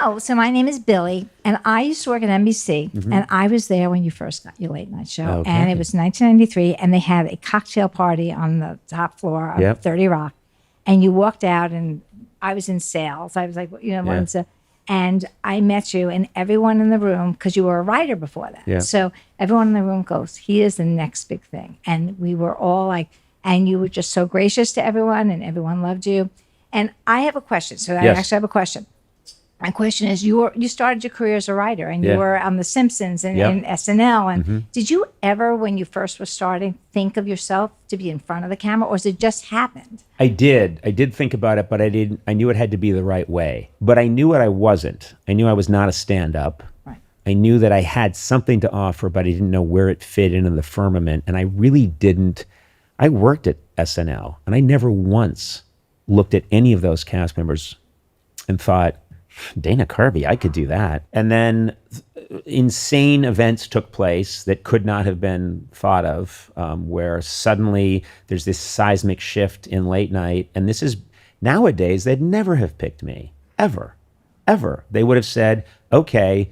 No, so my name is Billy, and I used to work at NBC, and I was there when you first got your late night show. Okay. And it was 1993, and they had a cocktail party on the top floor of 30 Rock. And you walked out, and I was in sales. I was like, and I met you, and everyone in the room, because you were a writer before that. Yeah. So everyone in the room goes, he is the next big thing. And we were all like, and you were just so gracious to everyone, and everyone loved you. And I have a question. So I actually have a question. My question is, you started your career as a writer, and you were on The Simpsons and SNL. And did you ever, when you first were starting, think of yourself to be in front of the camera, or has it just happened? I did think about it, but I knew it had to be the right way. But I knew what I wasn't. I knew I was not a stand-up. Right. I knew that I had something to offer, but I didn't know where it fit into the firmament. And I really didn't. I worked at SNL, and I never once looked at any of those cast members and thought, Dana Carvey, I could do that. And then insane events took place that could not have been thought of, where suddenly there's this seismic shift in late night. And this is, nowadays, they'd never have picked me, ever. They would have said, okay,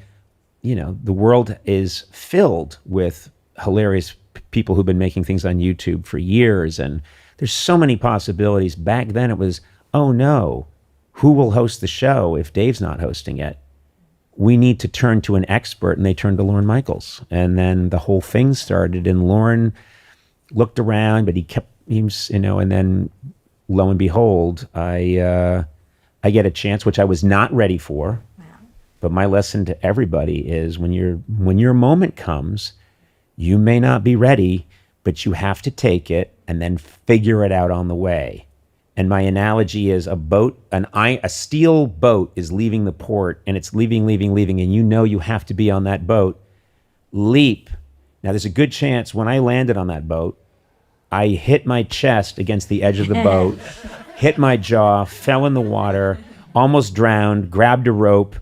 the world is filled with hilarious people who've been making things on YouTube for years. And there's so many possibilities. Back then it was, oh no, who will host the show if Dave's not hosting it? We need to turn to an expert, and they turned to Lorne Michaels. And then the whole thing started, and Lorne looked around, but he was, and then lo and behold, I get a chance, which I was not ready for. Wow. But my lesson to everybody is when your moment comes, you may not be ready, but you have to take it and then figure it out on the way. And my analogy is a steel boat is leaving the port, and it's leaving, and you have to be on that boat. Leap. Now, there's a good chance when I landed on that boat, I hit my chest against the edge of the boat, hit my jaw, fell in the water, almost drowned, grabbed a rope,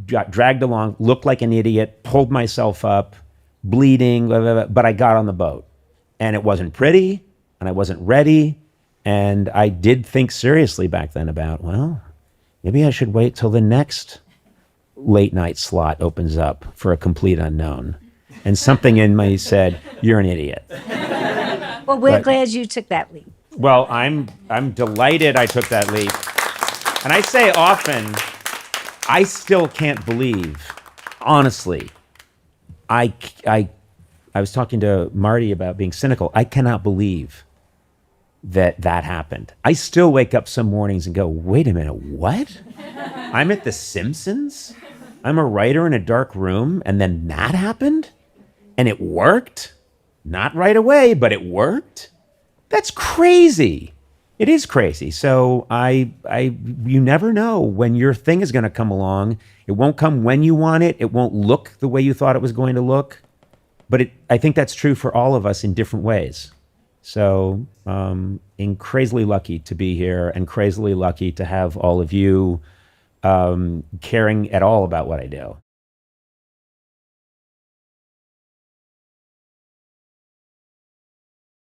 got dragged along, looked like an idiot, pulled myself up, bleeding, blah, blah, blah, but I got on the boat. And it wasn't pretty, and I wasn't ready. And I did think seriously back then about, well, maybe I should wait till the next late night slot opens up for a complete unknown. And something in me said, you're an idiot. Well, we're glad you took that leap. Well, I'm delighted I took that leap. And I say often, I still can't believe, honestly, I was talking to Marty about being cynical. I cannot believe that happened. I still wake up some mornings and go, wait a minute, what? I'm at The Simpsons? I'm a writer in a dark room, and then that happened? And it worked? Not right away, but it worked? That's crazy. It is crazy. So you never know when your thing is going to come along. It won't come when you want it. It won't look the way you thought it was going to look. But I think that's true for all of us in different ways. So crazily lucky to be here, and crazily lucky to have all of you caring at all about what I do.